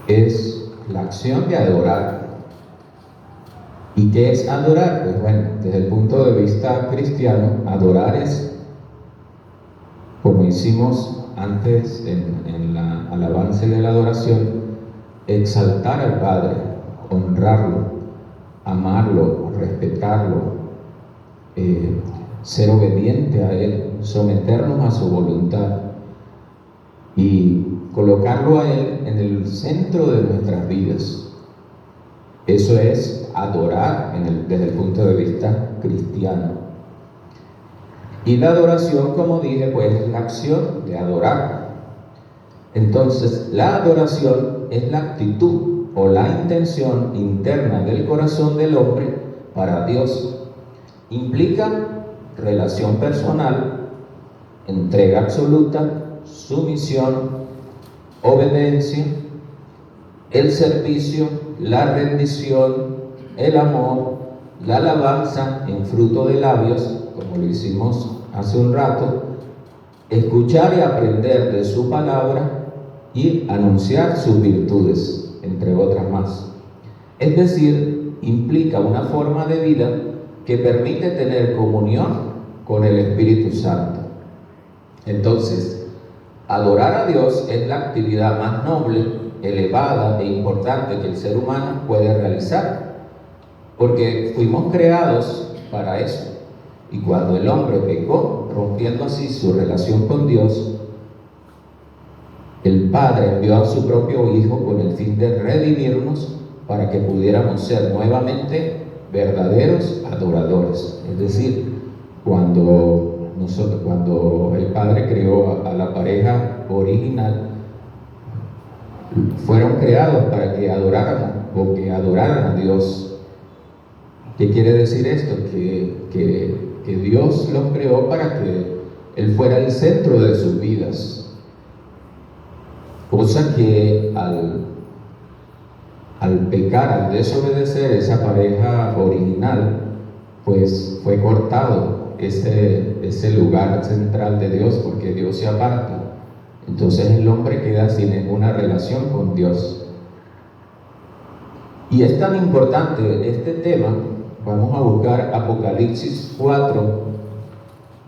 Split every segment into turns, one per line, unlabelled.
es la acción de adorar. ¿Y qué es adorar? Pues bueno, desde el punto de vista cristiano, adorar es, como hicimos antes en la alabanza de la adoración, exaltar al Padre, honrarlo, amarlo, respetarlo, ser obediente a Él, someternos a su voluntad y colocarlo a Él en el centro de nuestras vidas. Eso es adorar desde el punto de vista cristiano. Y la adoración, como dije, pues es la acción de adorar. Entonces, la adoración es la actitud o la intención interna del corazón del hombre para Dios. Implica relación personal, entrega absoluta, sumisión, obediencia, el servicio, la rendición, el amor, la alabanza en fruto de labios, como lo hicimos hace un rato, escuchar y aprender de su palabra y anunciar sus virtudes, entre otras más. Es decir, implica una forma de vida que permite tener comunión con el Espíritu Santo. Entonces, adorar a Dios es la actividad más noble, elevada e importante que el ser humano puede realizar, porque fuimos creados para eso. Y cuando el hombre pecó, rompiendo así su relación con Dios, el Padre envió a su propio Hijo con el fin de redimirnos para que pudiéramos ser nuevamente verdaderos adoradores. Es decir, cuando el Padre creó a la pareja original, fueron creados para que adoraran a Dios. ¿Qué quiere decir esto? Que Dios los creó para que Él fuera el centro de sus vidas. Cosa que al pecar, al desobedecer esa pareja original, pues fue cortado ese lugar central de Dios, porque Dios se aparta. Entonces el hombre queda sin ninguna relación con Dios. Y es tan importante este tema, vamos a buscar Apocalipsis 4,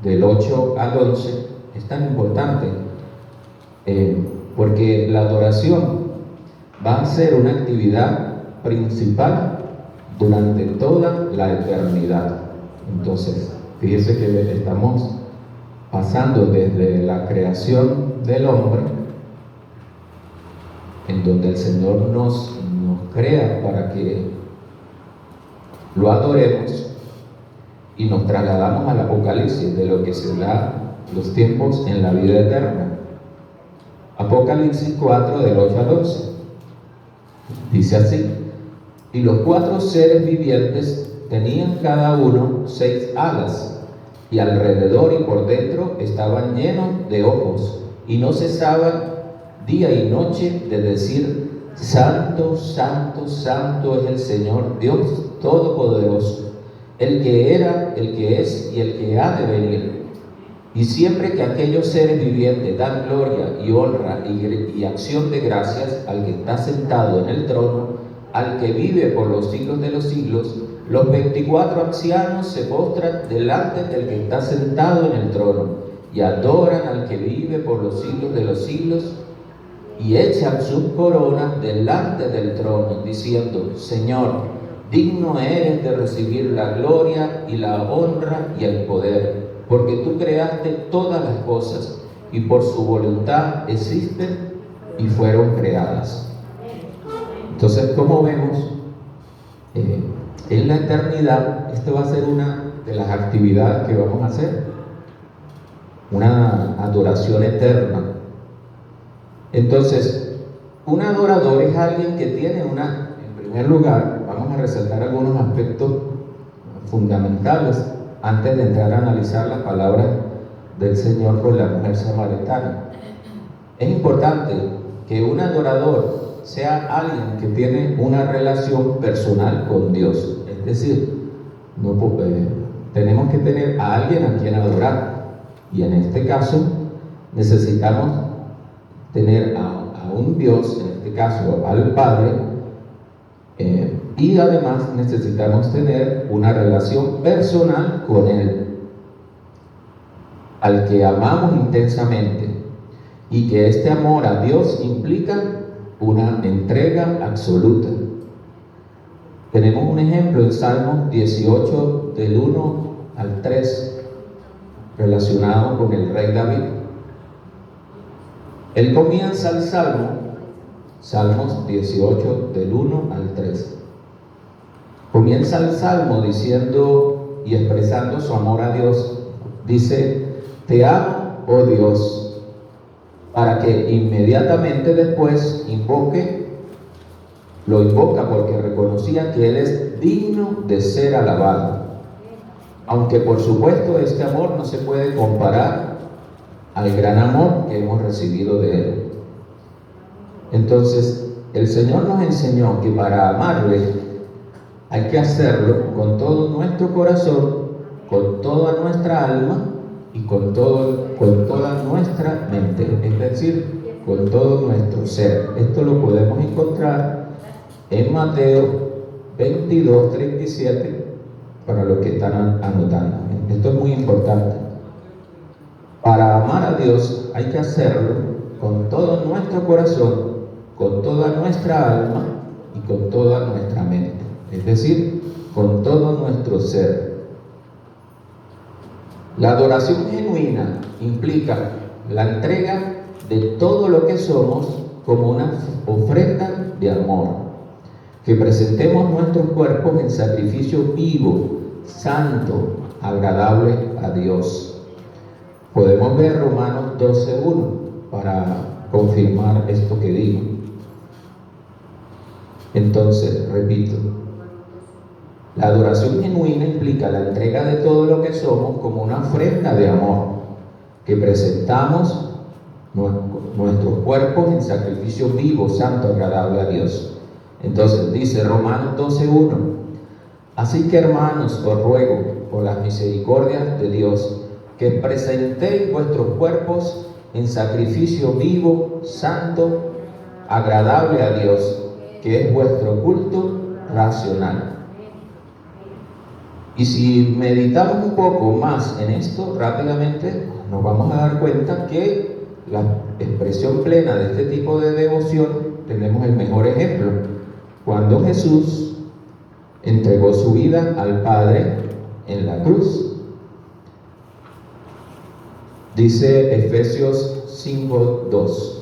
del 8 al 11, es tan importante, porque la adoración va a ser una actividad principal durante toda la eternidad. Entonces, fíjese que estamos pasando desde la creación del hombre, en donde el Señor nos crea para que lo adoremos, y nos trasladamos al Apocalipsis, de lo que será los tiempos en la vida eterna. Apocalipsis 4, del 8 al 11. Dice así: y los 4 seres vivientes tenían cada uno 6 alas, y alrededor y por dentro estaban llenos de ojos, y no cesaban día y noche de decir: Santo, Santo, Santo es el Señor Dios Todopoderoso, el que era, el que es y el que ha de venir. Y siempre que aquellos seres vivientes dan gloria y honra y acción de gracias al que está sentado en el trono, al que vive por los siglos de los siglos, los 24 ancianos se postran delante del que está sentado en el trono y adoran al que vive por los siglos de los siglos, y echan sus coronas delante del trono, diciendo: Señor, digno eres de recibir la gloria y la honra y el poder, porque tú creaste todas las cosas, y por su voluntad existen y fueron creadas. Entonces, como vemos, en la eternidad, esta va a ser una de las actividades que vamos a hacer, una adoración eterna. Entonces, un adorador es alguien que tiene en primer lugar, vamos a resaltar algunos aspectos fundamentales antes de entrar a analizar las palabras del Señor con la mujer samaritana. Es importante que un adorador sea alguien que tiene una relación personal con Dios. Es decir, tenemos que tener a alguien a quien adorar, y en este caso necesitamos tener a un Dios, en este este caso al Padre, y además necesitamos tener una relación personal con Él, al que amamos intensamente, y que este amor a Dios implica una entrega absoluta. Tenemos un ejemplo en Salmos 18, del 1 al 3, relacionado con el rey David. Él comienza el Salmos 18, del 1 al 3. Comienza el Salmo diciendo y expresando su amor a Dios. Dice: te amo, oh Dios, para que inmediatamente después lo invoca porque reconocía que Él es digno de ser alabado. Aunque por supuesto este amor no se puede comparar al gran amor que hemos recibido de Él. Entonces, el Señor nos enseñó que para amarle hay que hacerlo con todo nuestro corazón, con toda nuestra alma y con toda nuestra mente, es decir, con todo nuestro ser. Esto lo podemos encontrar en Mateo 22, 37, para los que están anotando. Esto es muy importante. Para amar a Dios hay que hacerlo con todo nuestro corazón, con toda nuestra alma y con toda nuestra mente, es decir, con todo nuestro ser. La adoración genuina implica la entrega de todo lo que somos como una ofrenda de amor, que presentemos nuestros cuerpos en sacrificio vivo, santo, agradable a Dios. Podemos ver Romanos 12:1 para confirmar esto que digo. Entonces, repito, la adoración genuina implica la entrega de todo lo que somos como una ofrenda de amor, que presentamos nuestros cuerpos en sacrificio vivo, santo, agradable a Dios. Entonces dice Romanos 12:1: así que, hermanos, os ruego por las misericordias de Dios que presentéis vuestros cuerpos en sacrificio vivo, santo, agradable a Dios, que es vuestro culto racional. Y si meditamos un poco más en esto, rápidamente nos vamos a dar cuenta que la expresión plena de este tipo de devoción tenemos el mejor ejemplo cuando Jesús entregó su vida al Padre en la cruz. Dice Efesios 5:2.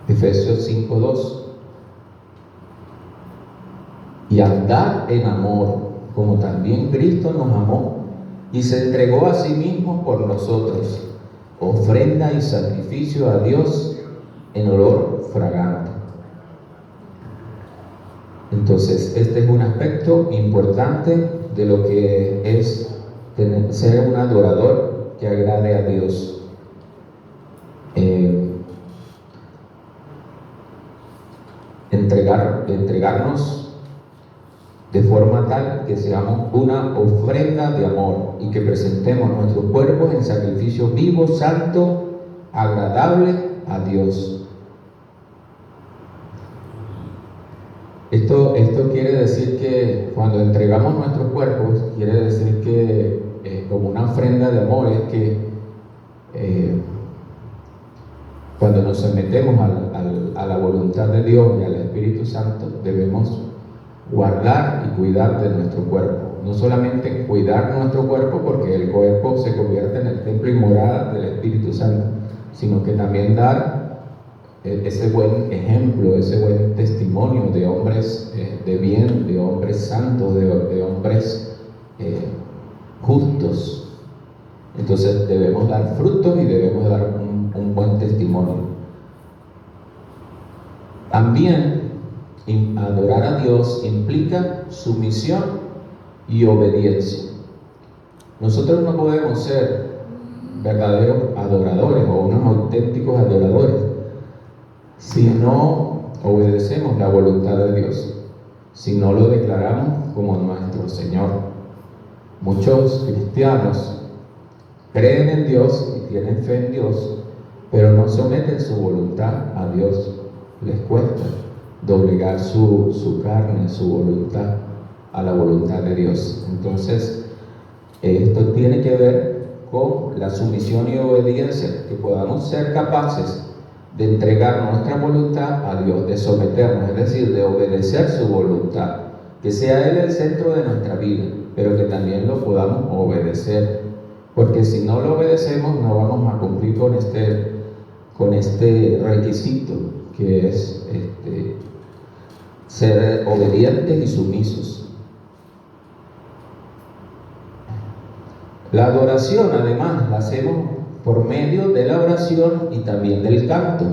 Efesios 5:2. Y andar en amor, como también Cristo nos amó y se entregó a sí mismo por nosotros, ofrenda y sacrificio a Dios en olor fragante. Entonces, este es un aspecto importante de lo que es ser un adorador que agrade a Dios. Entregarnos de forma tal que seamos una ofrenda de amor y que presentemos nuestros cuerpos en sacrificio vivo, santo, agradable a Dios. Esto quiere decir que cuando entregamos nuestros cuerpos, quiere decir que como una ofrenda de amor, es que cuando nos sometemos a la voluntad de Dios y al Espíritu Santo, debemos guardar y cuidar de nuestro cuerpo. No solamente cuidar nuestro cuerpo porque el cuerpo se convierte en el templo y morada del Espíritu Santo, sino que también dar ese buen ejemplo, ese buen testimonio de hombres de bien, de hombres santos, de hombres justos. Entonces debemos dar frutos y debemos dar un buen testimonio. También adorar a Dios implica sumisión y obediencia. Nosotros no podemos ser verdaderos adoradores o unos auténticos adoradores si no obedecemos la voluntad de Dios, si no lo declaramos como nuestro Señor. Muchos cristianos creen en Dios y tienen fe en Dios, pero no someten su voluntad a Dios. Les cuesta doblegar su carne, su voluntad a la voluntad de Dios. Entonces, esto tiene que ver con la sumisión y obediencia, que podamos ser capaces de entregar nuestra voluntad a Dios, de someternos, es decir, de obedecer su voluntad, que sea Él el centro de nuestra vida, pero que también lo podamos obedecer, porque si no lo obedecemos no vamos a cumplir con este requisito, que es ser obedientes y sumisos. La adoración, además, la hacemos por medio de la oración y también del canto.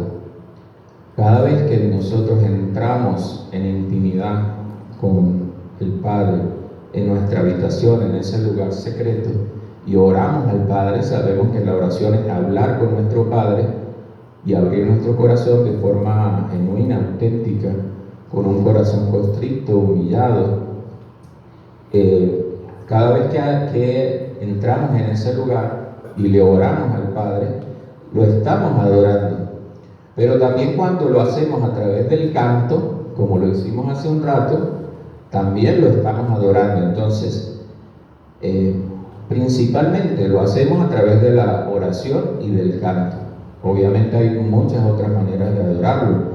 Cada vez que nosotros entramos en intimidad con el Padre, en nuestra habitación, en ese lugar secreto, y oramos al Padre, sabemos que la oración es hablar con nuestro Padre y abrir nuestro corazón de forma genuina, auténtica, con un corazón constricto, humillado. Cada vez que entramos en ese lugar y le oramos al Padre, lo estamos adorando. Pero también cuando lo hacemos a través del canto, como lo hicimos hace un rato, también lo estamos adorando. Entonces, principalmente lo hacemos a través de la oración y del canto. Obviamente hay muchas otras maneras de adorarlo.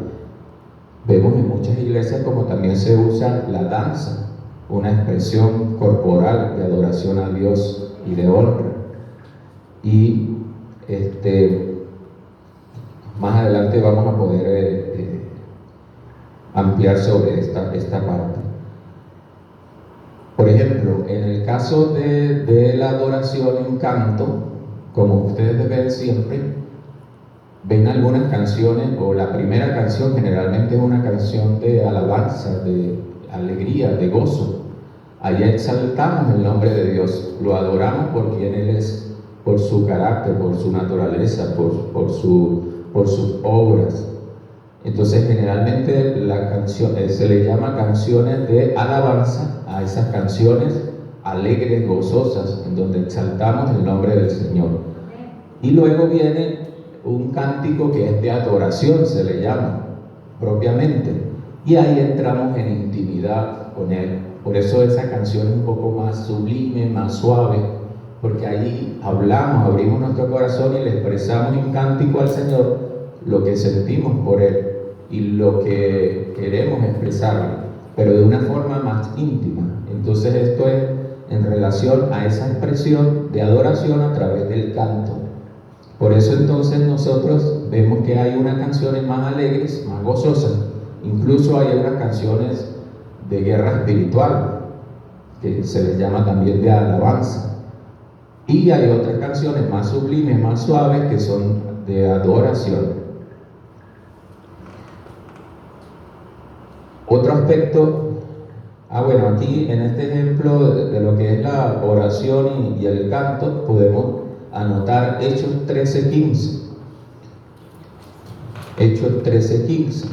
Vemos en muchas iglesias como también se usa la danza, una expresión corporal de adoración a Dios y de honra. Y más adelante vamos a poder ampliar sobre esta parte. Por ejemplo, en el caso de la adoración en canto, como ustedes ven siempre, ven algunas canciones, o la primera canción generalmente es una canción de alabanza, de alegría, de gozo. Allá exaltamos el nombre de Dios, lo adoramos por quien Él es, por su carácter, por su naturaleza, por sus obras. Entonces generalmente la canción se le llama canciones de alabanza a esas canciones alegres, gozosas, en donde exaltamos el nombre del Señor. Y luego viene un cántico que es de adoración, se le llama propiamente, y ahí entramos en intimidad con Él. Por eso esa canción es un poco más sublime, más suave, porque ahí hablamos, abrimos nuestro corazón y le expresamos en cántico al Señor lo que sentimos por Él y lo que queremos expresarle, pero de una forma más íntima. Entonces esto es en relación a esa expresión de adoración a través del canto. Por eso entonces nosotros vemos que hay unas canciones más alegres, más gozosas, incluso hay unas canciones de guerra espiritual, que se les llama también de alabanza. Y hay otras canciones más sublimes, más suaves, que son de adoración. Otro aspecto, aquí en este ejemplo de lo que es la oración y el canto, podemos anotar Hechos 13:15. Hechos 13:15.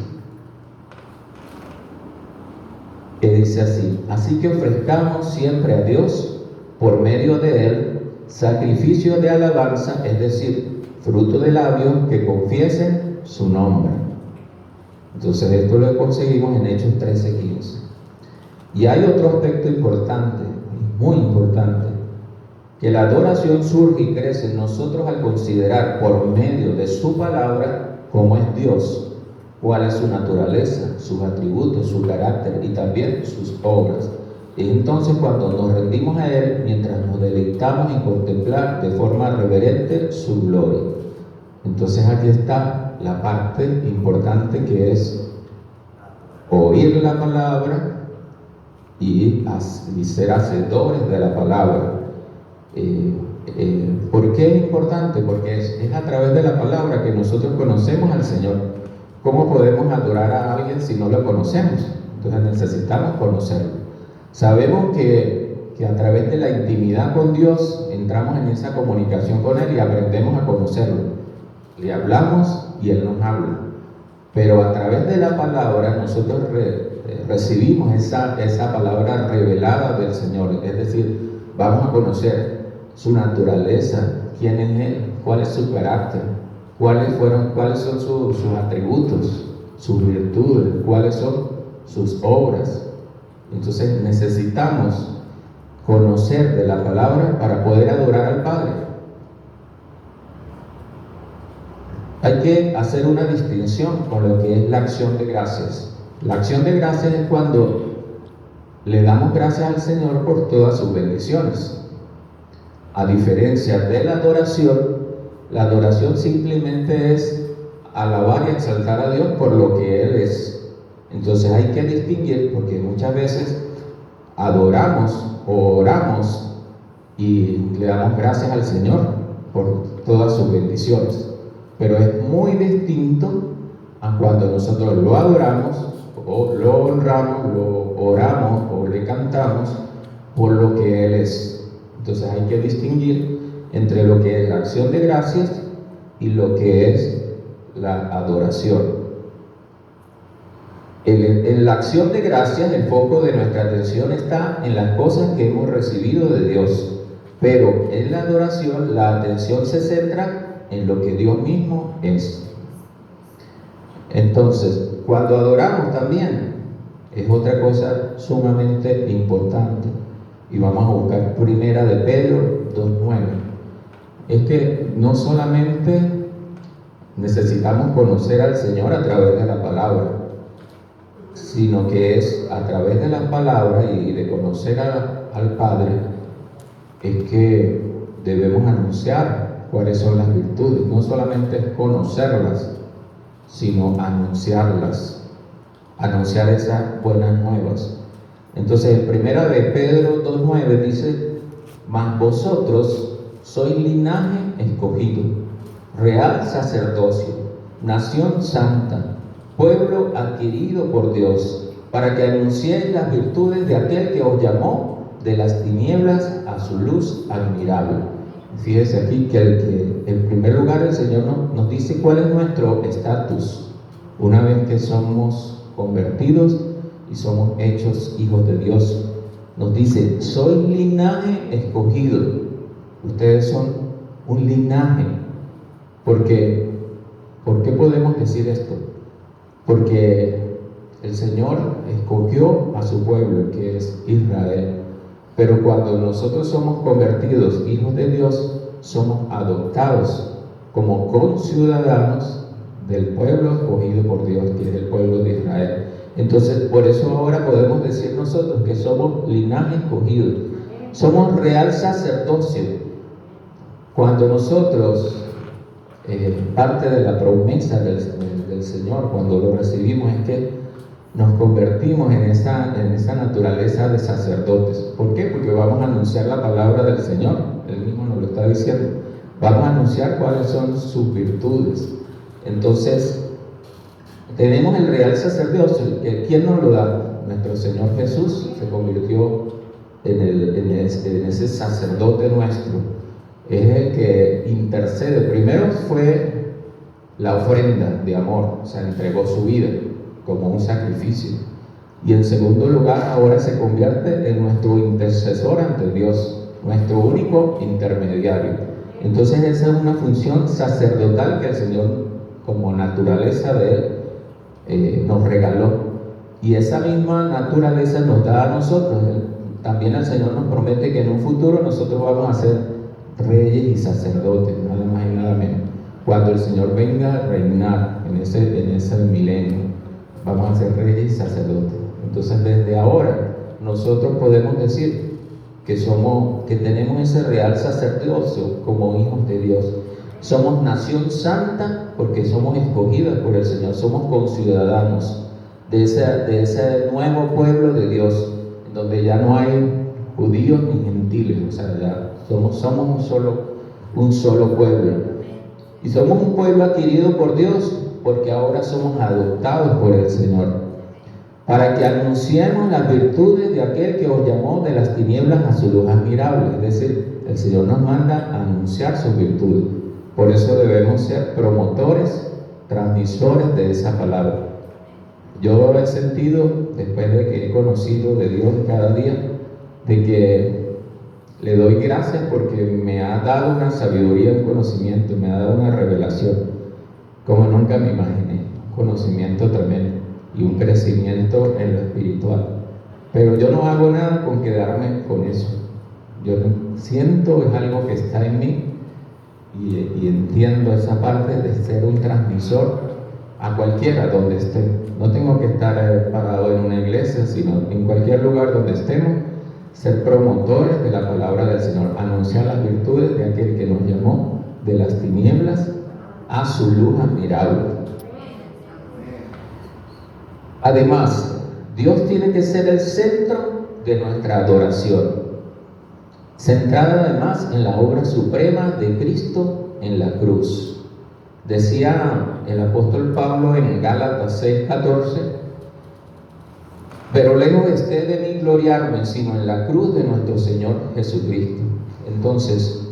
Que dice así: así que ofrezcamos siempre a Dios, por medio de Él, sacrificio de alabanza, es decir, fruto de labios que confiesen su nombre. Entonces esto lo conseguimos en Hechos 13:15. Y hay otro aspecto importante, muy importante, que la adoración surge y crece en nosotros al considerar por medio de su palabra cómo es Dios, cuál es su naturaleza, sus atributos, su carácter y también sus obras. Y entonces cuando nos rendimos a Él, mientras nos deleitamos en contemplar de forma reverente su gloria. Entonces aquí está la parte importante, que es oír la palabra y ser hacedores de la palabra. ¿Por qué es importante? Porque es a través de la palabra que nosotros conocemos al Señor. ¿Cómo podemos adorar a alguien si no lo conocemos? Entonces necesitamos conocerlo. Sabemos que a través de la intimidad con Dios entramos en esa comunicación con Él y aprendemos a conocerlo. Le hablamos y Él nos habla. Pero a través de la palabra nosotros recibimos esa palabra revelada del Señor. Es decir, vamos a conocer su naturaleza, quién es Él, cuál es su carácter, cuáles son sus atributos, sus virtudes, cuáles son sus obras. Entonces necesitamos conocer de la palabra para poder adorar al Padre. Hay que hacer una distinción con lo que es la acción de gracias. La acción de gracias es cuando le damos gracias al Señor por todas sus bendiciones. A diferencia de la adoración simplemente es alabar y exaltar a Dios por lo que Él es. Entonces hay que distinguir, porque muchas veces adoramos o oramos y le damos gracias al Señor por todas sus bendiciones. Pero es muy distinto a cuando nosotros lo adoramos, o lo honramos, lo oramos o le cantamos por lo que Él es. Entonces hay que distinguir entre lo que es la acción de gracias y lo que es la adoración. En la acción de gracias, el foco de nuestra atención está en las cosas que hemos recibido de Dios, pero en la adoración la atención se centra en lo que Dios mismo es. Entonces, cuando adoramos también es otra cosa sumamente importante, y vamos a buscar primera de Pedro 2:9. Es que no solamente necesitamos conocer al Señor a través de la palabra, sino que es a través de la palabra y de conocer al Padre, es que debemos anunciar cuáles son las virtudes. No solamente es conocerlas, sino anunciarlas, anunciar esas buenas nuevas. Entonces, en primera de Pedro 2:9 dice: mas vosotros sois linaje escogido, real sacerdocio, nación santa, pueblo adquirido por Dios, para que anunciéis las virtudes de aquel que os llamó de las tinieblas a su luz admirable. Fíjese aquí que en primer lugar el Señor nos dice cuál es nuestro estatus una vez que somos convertidos y somos hechos hijos de Dios. Nos dice: soy linaje escogido. Ustedes son un linaje. ¿Por qué podemos decir esto? Porque el Señor escogió a su pueblo, que es Israel. Pero cuando nosotros somos convertidos hijos de Dios, somos adoptados como conciudadanos del pueblo escogido por Dios, que es el pueblo de Israel. Entonces, por eso ahora podemos decir nosotros que somos linaje escogido, somos real sacerdocio. Cuando nosotros, parte de la promesa del Señor, cuando lo recibimos, es que nos convertimos en esa naturaleza de sacerdotes. ¿Por qué? Porque vamos a anunciar la palabra del Señor. Él mismo nos lo está diciendo. Vamos a anunciar cuáles son sus virtudes. Entonces, tenemos el real sacerdocio. ¿Quién nos lo da? Nuestro Señor Jesús se convirtió en ese sacerdote nuestro. Es el que intercede. Primero fue la ofrenda de amor, o sea, entregó su vida como un sacrificio. Y en segundo lugar, ahora se convierte en nuestro intercesor ante Dios, nuestro único intermediario. Entonces esa es una función sacerdotal que el Señor, como naturaleza de Él, nos regaló. Y esa misma naturaleza nos da a nosotros. También el Señor nos promete que en un futuro nosotros vamos a ser reyes y sacerdotes, nada más y nada menos. Cuando el Señor venga a reinar en ese milenio, vamos a ser reyes y sacerdotes. Entonces, desde ahora, nosotros podemos decir que tenemos ese real sacerdocio como hijos de Dios. Somos nación santa porque somos escogidas por el Señor, somos conciudadanos de ese nuevo pueblo de Dios, en donde ya no hay judíos ni gentiles, o sea, ya somos un solo pueblo. Y somos un pueblo adquirido por Dios, porque ahora somos adoptados por el Señor, para que anunciemos las virtudes de aquel que os llamó de las tinieblas a su luz admirable. Es decir, el Señor nos manda a anunciar sus virtudes. Por eso debemos ser promotores, transmisores de esa palabra. Yo he sentido, después de que he conocido de Dios cada día, de que le doy gracias porque me ha dado una sabiduría, un conocimiento, me ha dado una revelación. como nunca me imaginé. Un conocimiento tremendo y un crecimiento en lo espiritual. Pero yo no hago nada con quedarme con eso. Yo siento, es algo que está en mí y entiendo esa parte de ser un transmisor a cualquiera donde esté. No tengo que estar parado en una iglesia, sino en cualquier lugar donde estemos, ser promotores de la palabra del Señor, anunciar las virtudes de aquel que nos llamó de las tinieblas a su luz admirable. Además, Dios tiene que ser el centro de nuestra adoración, centrada además en la obra suprema de Cristo en la cruz. Decía el apóstol Pablo en Gálatas 6:14: pero lejos esté de mí gloriarme, sino en la cruz de nuestro Señor Jesucristo. Entonces,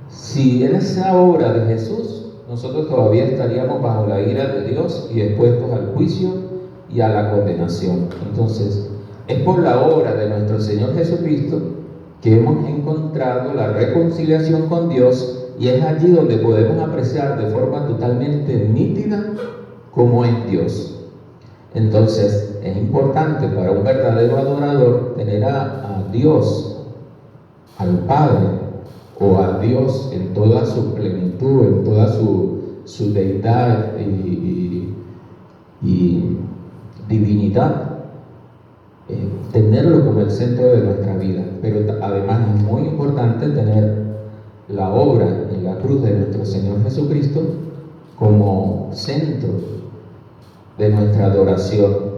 si en esa obra de Jesús, nosotros todavía estaríamos bajo la ira de Dios y expuestos al juicio y a la condenación. Entonces, es por la obra de nuestro Señor Jesucristo que hemos encontrado la reconciliación con Dios, y es allí donde podemos apreciar de forma totalmente nítida cómo es Dios. Entonces, es importante para un verdadero adorador tener a Dios, al Padre, o a Dios en toda su plenitud, en toda su deidad y divinidad, tenerlo como el centro de nuestra vida. Pero además es muy importante tener la obra en la cruz de nuestro Señor Jesucristo como centro de nuestra adoración.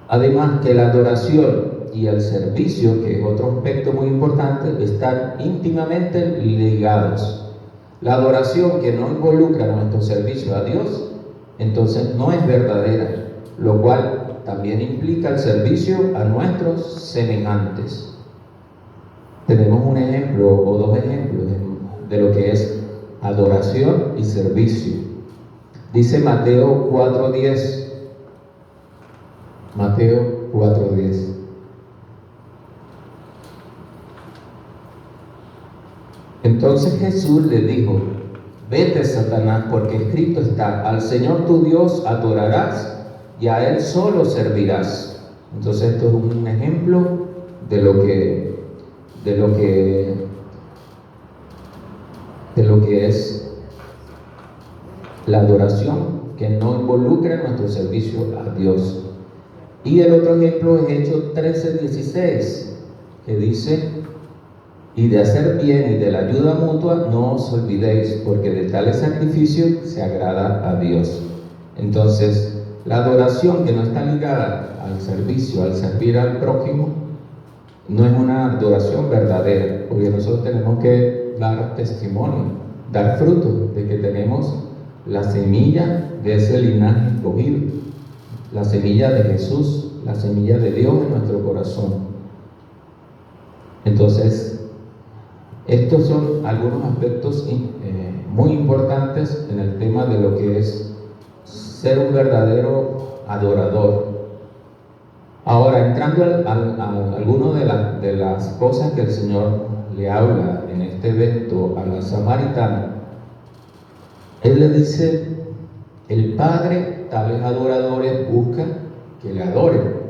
Además que la adoración y el servicio, que es otro aspecto muy importante, están íntimamente ligados. La adoración que no involucra nuestro servicio a Dios, entonces no es verdadera, lo cual también implica el servicio a nuestros semejantes. Tenemos un ejemplo o dos ejemplos de lo que es adoración y servicio. Dice Mateo 4:10. Mateo 4:10. Entonces Jesús le dijo: vete, Satanás, porque escrito está: al Señor tu Dios adorarás y a Él solo servirás. Entonces esto es un ejemplo de lo que es la adoración que no involucra nuestro servicio a Dios. Y el otro ejemplo es Hechos 13:16, que dice: y de hacer bien y de la ayuda mutua no os olvidéis, porque de tales sacrificios se agrada a Dios. Entonces, la adoración que no está ligada al servicio, al servir al prójimo, no es una adoración verdadera, porque nosotros tenemos que dar testimonio, dar fruto de que tenemos la semilla de ese linaje escogido, la semilla de Jesús, la semilla de Dios en nuestro corazón. Entonces, estos son algunos aspectos muy importantes en el tema de lo que es ser un verdadero adorador. Ahora, entrando a algunas de las cosas que el Señor le habla en este evento a la samaritana, Él le dice: el Padre tales adoradores busca que le adoren.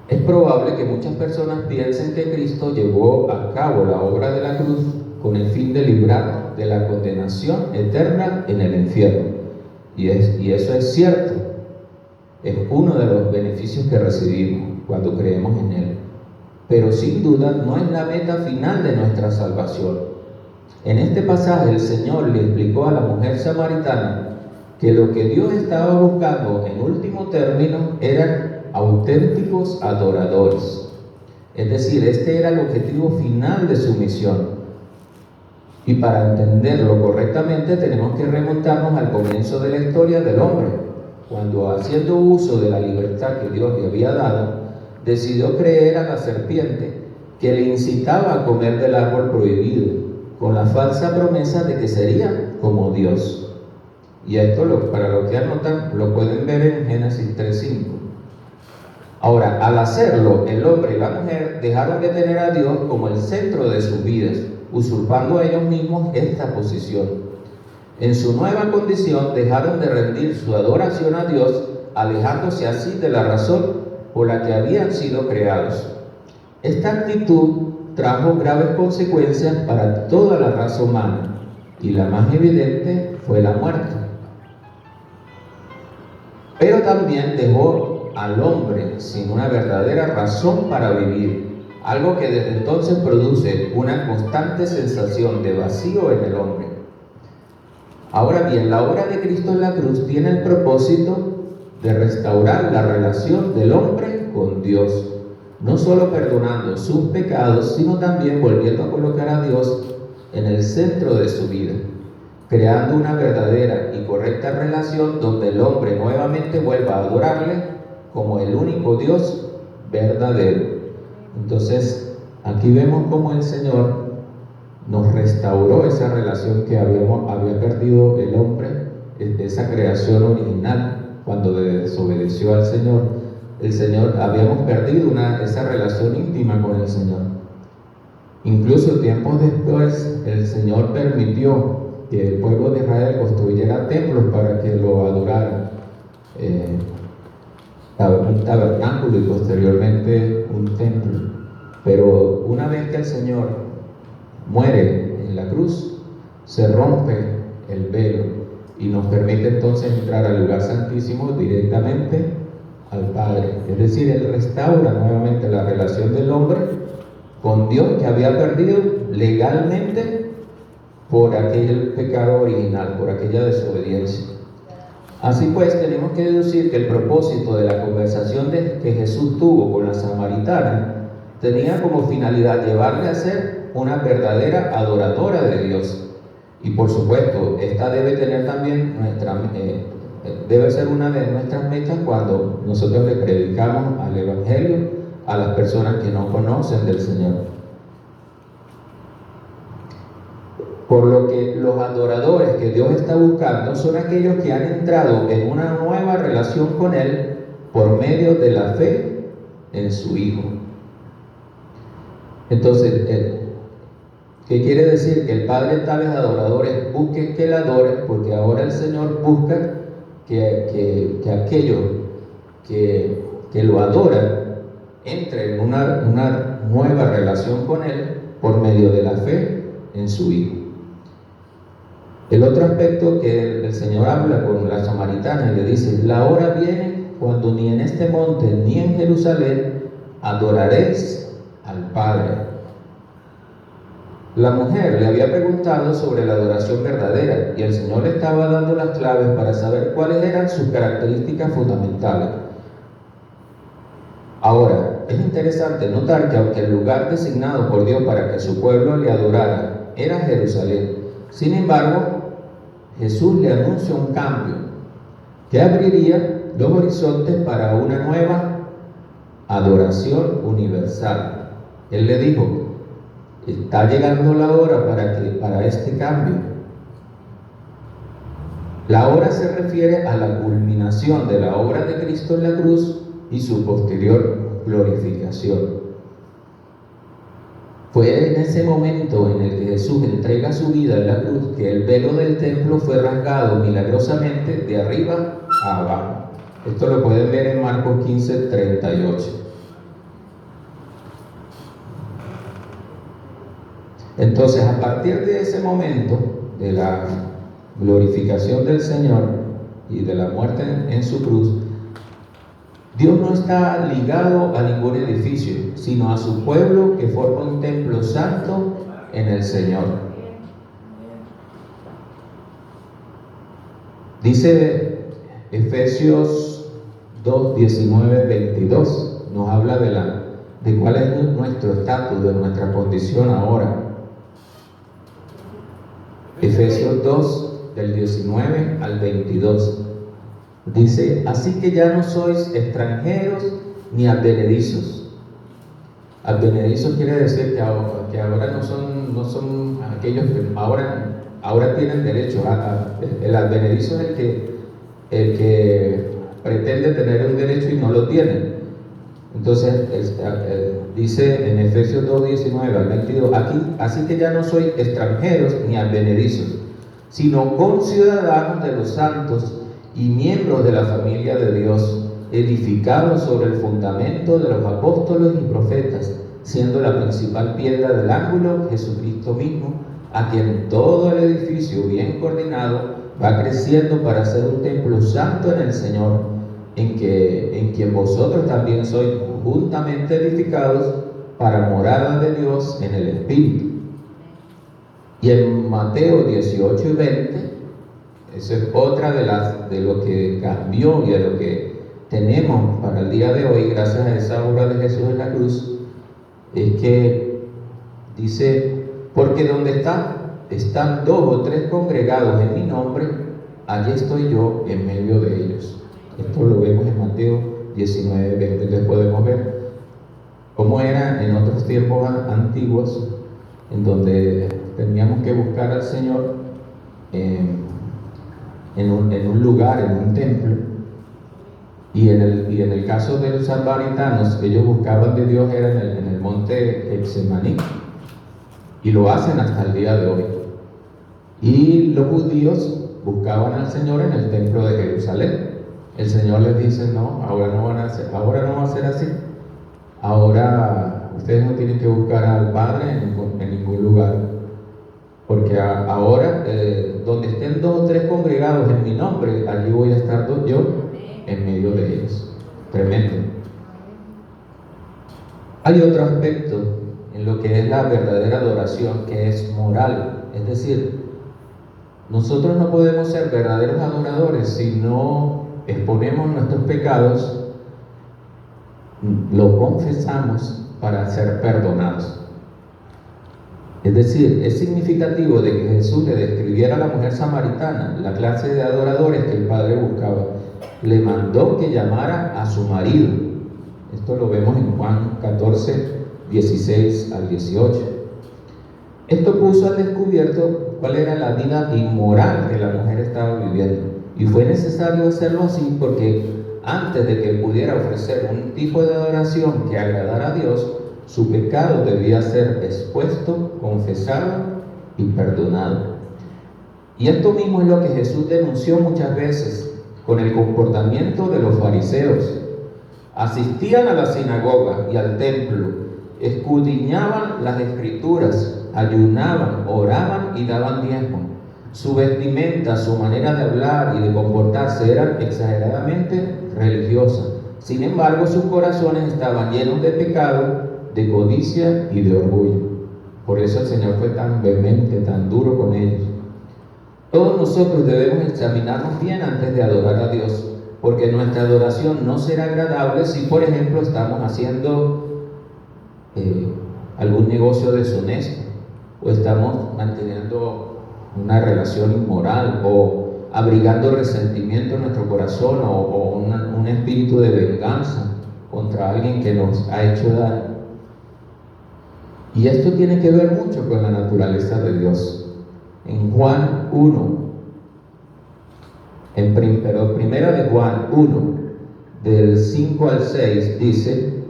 Es probable que muchas personas piensen que Cristo llevó a cabo la obra de la cruz con el fin de librar de la condenación eterna en el infierno. Y eso es cierto. Es uno de los beneficios que recibimos cuando creemos en Él. Pero sin duda no es la meta final de nuestra salvación. En este pasaje el Señor le explicó a la mujer samaritana que lo que Dios estaba buscando en último término eran auténticos adoradores. Es decir, este era el objetivo final de su misión. Y para entenderlo correctamente tenemos que remontarnos al comienzo de la historia del hombre, cuando, haciendo uso de la libertad que Dios le había dado, decidió creer a la serpiente que le incitaba a comer del árbol prohibido, con la falsa promesa de que sería como Dios. Y esto, para los que anotan, lo pueden ver en Génesis 3:5. Ahora, al hacerlo, el hombre y la mujer dejaron de tener a Dios como el centro de sus vidas usurpando a ellos mismos esta posición. En su nueva condición dejaron de rendir su adoración a Dios, alejándose así de la razón por la que habían sido creados. Esta actitud trajo graves consecuencias para toda la raza humana, y la más evidente fue la muerte. Pero también dejó al hombre sin una verdadera razón para vivir, algo que desde entonces produce una constante sensación de vacío en el hombre. Ahora bien, la obra de Cristo en la cruz tiene el propósito de restaurar la relación del hombre con Dios, no solo perdonando sus pecados, sino también volviendo a colocar a Dios en el centro de su vida, creando una verdadera y correcta relación donde el hombre nuevamente vuelva a adorarle como el único Dios verdadero. Entonces, aquí vemos cómo el Señor nos restauró esa relación que había perdido el hombre, esa creación original, cuando desobedeció al Señor. Habíamos perdido esa relación íntima con el Señor. Incluso tiempos después, el Señor permitió que el pueblo de Israel construyera templos para que lo adoraran, un tabernáculo y posteriormente un templo. Pero una vez que el Señor muere en la cruz, se rompe el velo y nos permite entonces entrar al lugar santísimo directamente al Padre. Es decir, Él restaura nuevamente la relación del hombre con Dios, que había perdido legalmente por aquel pecado original, por aquella desobediencia. Así pues, tenemos que deducir que el propósito de la conversación que Jesús tuvo con la samaritana tenía como finalidad llevarle a ser una verdadera adoradora de Dios. Y por supuesto, esta debe tener también debe ser una de nuestras metas cuando nosotros le predicamos al Evangelio a las personas que no conocen del Señor. Por lo que los adoradores que Dios está buscando son aquellos que han entrado en una nueva relación con Él por medio de la fe en su Hijo. Entonces, ¿qué quiere decir? Que el Padre de tales adoradores busque que le adoren, porque ahora el Señor busca que aquellos que lo adoran entren en una nueva relación con Él por medio de la fe en su Hijo. El otro aspecto que el Señor habla con la samaritana y le dice: la hora viene cuando ni en este monte ni en Jerusalén adoraréis al Padre. La mujer le había preguntado sobre la adoración verdadera y el Señor le estaba dando las claves para saber cuáles eran sus características fundamentales. Ahora, es interesante notar que aunque el lugar designado por Dios para que su pueblo le adorara era Jerusalén, sin embargo, Jesús le anuncia un cambio que abriría los horizontes para una nueva adoración universal. Él le dijo: está llegando la hora para este cambio. La hora se refiere a la culminación de la obra de Cristo en la cruz y su posterior glorificación. Fue en ese momento en el que Jesús entrega su vida en la cruz que el velo del templo fue rasgado milagrosamente de arriba a abajo. Esto lo pueden ver en Marcos 15:38. Entonces, a partir de ese momento, de la glorificación del Señor y de la muerte en su cruz, Dios no está ligado a ningún edificio, sino a su pueblo que forma un templo santo en el Señor. Dice Efesios 2:19-22, nos habla de cuál es nuestro estatus, de nuestra condición ahora. Efesios 2, del 19 al 22. Dice: así que ya no sois extranjeros ni advenedizos. Advenedizos quiere decir que ahora no son aquellos que ahora tienen derecho el advenedizo es el que pretende tener un derecho y no lo tiene. Entonces dice en Efesios 2:19 al 22, aquí, así que ya no sois extranjeros ni advenedizos, sino conciudadanos de los santos y miembros de la familia de Dios, edificados sobre el fundamento de los apóstoles y profetas, siendo la principal piedra del ángulo Jesucristo mismo, a quien todo el edificio bien coordinado va creciendo para ser un templo santo en el Señor, en quien vosotros también sois juntamente edificados para morada de Dios en el Espíritu. Y en Mateo 18 y 20, eso es otra de lo que cambió y de lo que tenemos para el día de hoy, gracias a esa obra de Jesús en la cruz, es que dice, porque donde están 2 o 3 congregados en mi nombre, allí estoy yo en medio de ellos. Esto lo vemos en Mateo 19, 20. Entonces podemos ver cómo era en otros tiempos antiguos, en donde teníamos que buscar al Señor en un lugar, en un templo, y en el caso de los samaritanos, ellos buscaban de Dios era en el monte Getsemaní, y lo hacen hasta el día de hoy. Y los judíos buscaban al Señor en el templo de Jerusalén. El Señor les dice, no, ahora no va a ser así. Ahora ustedes no tienen que buscar al Padre en ningún lugar, porque ahora donde estén 2 o 3 congregados en mi nombre, allí voy a estar yo en medio de ellos. Tremendo. Hay otro aspecto en lo que es la verdadera adoración, que es moral. Es decir, nosotros no podemos ser verdaderos adoradores si no exponemos nuestros pecados, lo confesamos para ser perdonados. Es decir, es significativo de que Jesús le describiera a la mujer samaritana la clase de adoradores que el Padre buscaba. Le mandó que llamara a su marido. Esto lo vemos en Juan 14, 16 al 18. Esto puso al descubierto cuál era la vida inmoral que la mujer estaba viviendo. Y fue necesario hacerlo así porque antes de que pudiera ofrecer un tipo de adoración que agradara a Dios, su pecado debía ser expuesto, confesado y perdonado. Y esto mismo es lo que Jesús denunció muchas veces con el comportamiento de los fariseos. Asistían a la sinagoga y al templo, escudriñaban las escrituras, ayunaban, oraban y daban diezmo. Su vestimenta, su manera de hablar y de comportarse eran exageradamente religiosas. Sin embargo, sus corazones estaban llenos de pecado, de codicia y de orgullo. Por eso el Señor fue tan vehemente, tan duro con ellos. Todos nosotros debemos examinarnos bien antes de adorar a Dios, porque nuestra adoración no será agradable si, por ejemplo, estamos haciendo algún negocio deshonesto, o estamos manteniendo una relación inmoral, o abrigando resentimiento en nuestro corazón, o un espíritu de venganza contra alguien que nos ha hecho daño. Y esto tiene que ver mucho con la naturaleza de Dios. En Juan 1, primera de Juan 1, del 5 al 6, dice: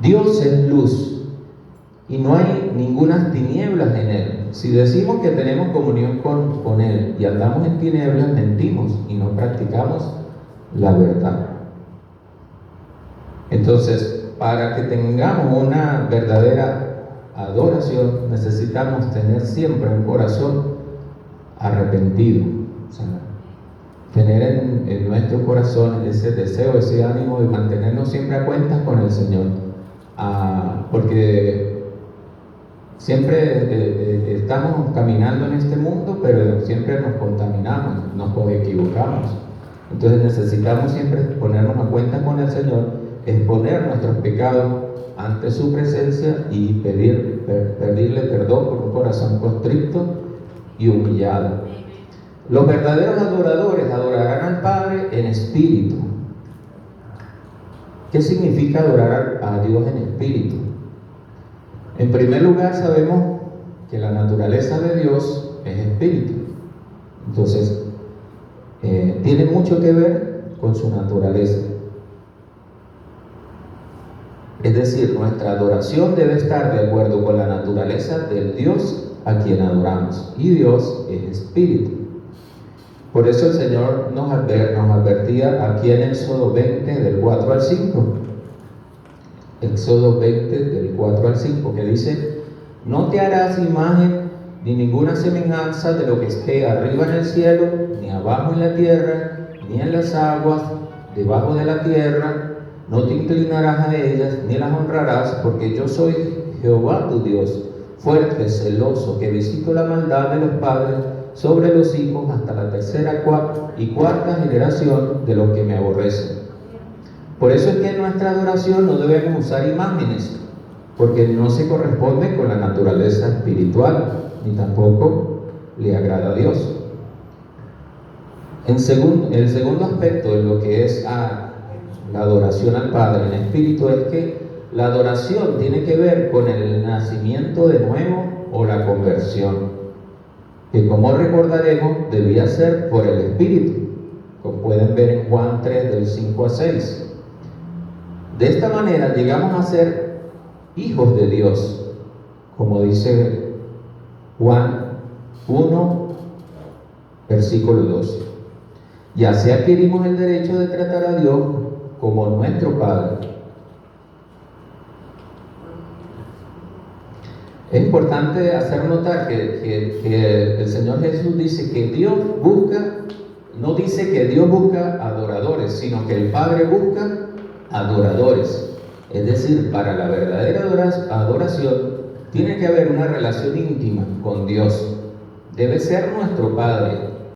Dios es luz y no hay ninguna tinieblas en Él. Si decimos que tenemos comunión con Él y andamos en tinieblas, mentimos y no practicamos la verdad. Entonces, para que tengamos una verdadera adoración, necesitamos tener siempre un corazón arrepentido. O sea, tener en nuestro corazón ese deseo, ese ánimo de mantenernos siempre a cuentas con el Señor. Porque siempre estamos caminando en este mundo, pero siempre nos contaminamos, nos equivocamos. Entonces necesitamos siempre ponernos a cuenta con el Señor, exponer nuestros pecados ante su presencia y pedirle perdón por un corazón constricto y humillado. Los verdaderos adoradores adorarán al Padre en espíritu. ¿Qué significa adorar a Dios en espíritu? En primer lugar, sabemos que la naturaleza de Dios es espíritu. Entonces, tiene mucho que ver con su naturaleza. Es decir, nuestra adoración debe estar de acuerdo con la naturaleza del Dios a quien adoramos. Y Dios es espíritu. Por eso el Señor nos advertía aquí en Éxodo 20, del 4 al 5. Éxodo 20, del 4 al 5, que dice: no te harás imagen ni ninguna semejanza de lo que esté arriba en el cielo, ni abajo en la tierra, ni en las aguas debajo de la tierra. No te inclinarás a ellas, ni las honrarás, porque yo soy Jehová tu Dios, fuerte, celoso, que visito la maldad de los padres sobre los hijos hasta la tercera y cuarta generación de los que me aborrecen. Por eso es que en nuestra adoración no debemos usar imágenes, porque no se corresponde con la naturaleza espiritual, ni tampoco le agrada a Dios. El segundo aspecto de lo que es la adoración al Padre en espíritu es que la adoración tiene que ver con el nacimiento de nuevo o la conversión, que, como recordaremos, debía ser por el Espíritu, como pueden ver en Juan 3, del 5 a 6. De esta manera llegamos a ser hijos de Dios, como dice Juan 1, versículo 12. Y así adquirimos el derecho de tratar a Dios como nuestro Padre. Es importante hacer notar que el Señor Jesús dice que Dios busca, no dice que Dios busca adoradores, sino que el Padre busca adoradores. Es decir, para la verdadera adoración tiene que haber una relación íntima con Dios. Debe ser nuestro Padre,